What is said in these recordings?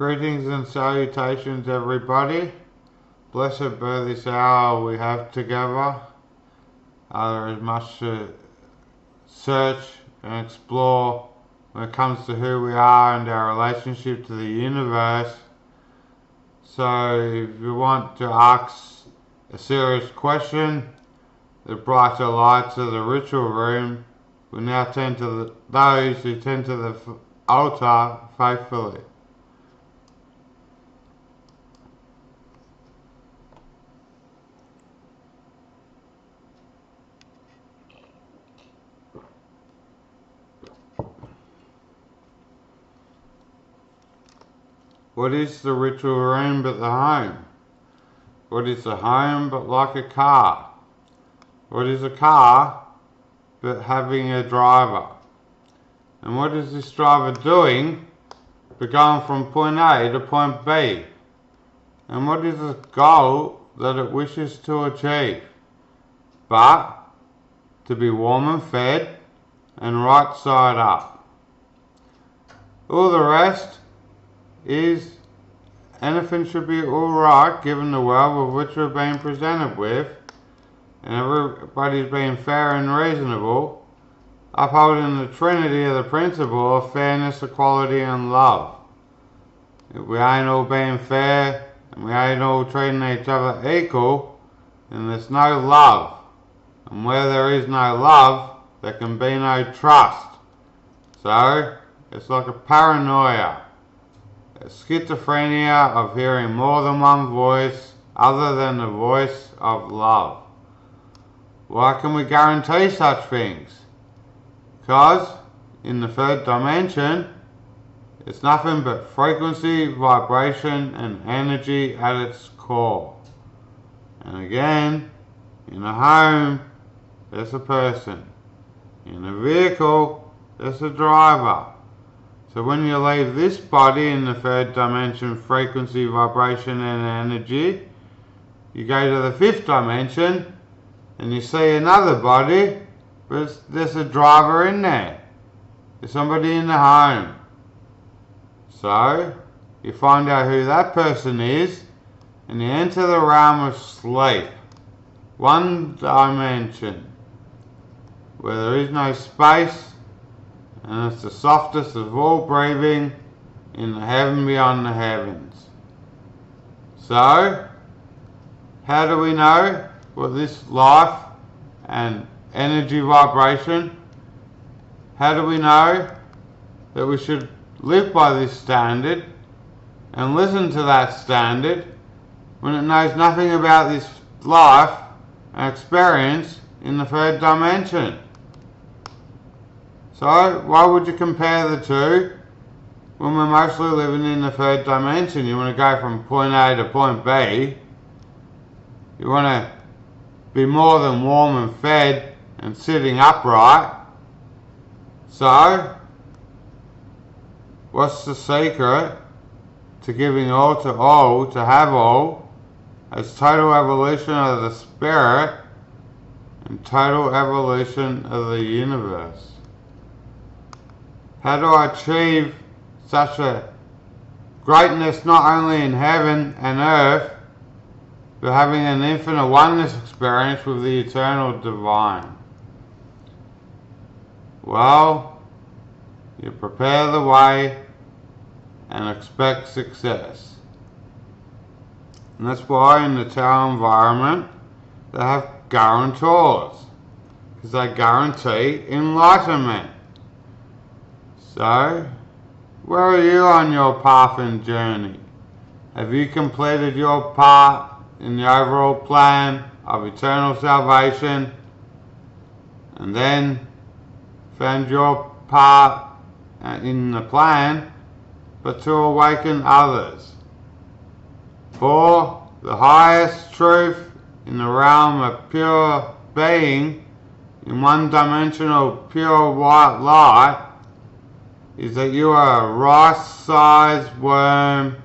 Greetings and salutations, everybody. Blessed be this hour we have together. There is much to search and explore when it comes to who we are and our relationship to the universe. So if you want to ask a serious question, the brighter lights of the ritual room will now tend to those who tend to the altar faithfully. What is the ritual room but the home? What is the home but like a car? What is a car but having a driver? And what is this driver doing but going from point A to point B? And what is the goal that it wishes to achieve? But to be warm and fed and right side up. All the rest is anything should be alright given the world with which we're being presented with, and everybody's being fair and reasonable, upholding the trinity of the principle of fairness, equality and love. If we ain't all being fair and we ain't all treating each other equal, then there's no love, and where there is no love there can be no trust. So it's like a paranoia, a schizophrenia of hearing more than one voice other than the voice of love. Why can we guarantee such things? Because in the third dimension it's nothing but frequency, vibration and energy at its core. And again, in a home there's a person, in a vehicle there's a driver. So when you leave this body in the third dimension, frequency, vibration and energy, you go to the fifth dimension and you see another body, but there's a driver in there. There's somebody in the home. So you find out who that person is and you enter the realm of sleep, one dimension, where there is no space, and it's the softest of all breathing in the heaven beyond the heavens. So, how do we know what this life and energy vibration, how do we know that we should live by this standard and listen to that standard when it knows nothing about this life and experience in the third dimension? So why would you compare the two when we're mostly living in the third dimension? You want to go from point A to point B. You want to be more than warm and fed and sitting upright. So what's the secret to giving all, to have all, as total evolution of the spirit and total evolution of the universe? How do I achieve such a greatness not only in heaven and earth, but having an infinite oneness experience with the eternal divine? Well, you prepare the way and expect success. And that's why in the Tao environment they have guarantors, because they guarantee enlightenment. So, where are you on your path and journey? Have you completed your part in the overall plan of eternal salvation, and then found your part in the plan, but to awaken others? For the highest truth in the realm of pure being, in one-dimensional pure white light, is that you are a rice-sized worm,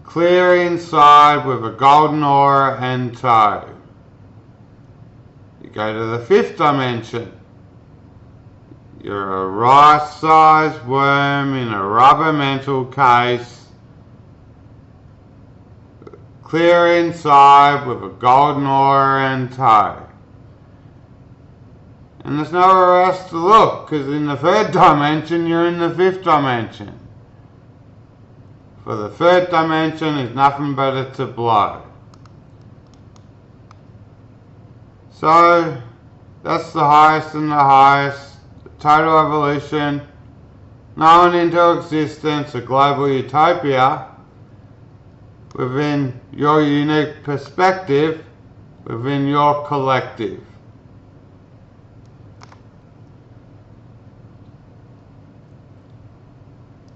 clear inside with a golden aura and toe. You go to the fifth dimension. You're a rice-sized worm in a rubber mental case clear inside with a golden aura and toe. And there's nowhere else to look, because in the third dimension, you're in the fifth dimension. For the third dimension is nothing but a tableau. So, that's the highest and the highest, the total evolution, known into existence, a global utopia, within your unique perspective, within your collective.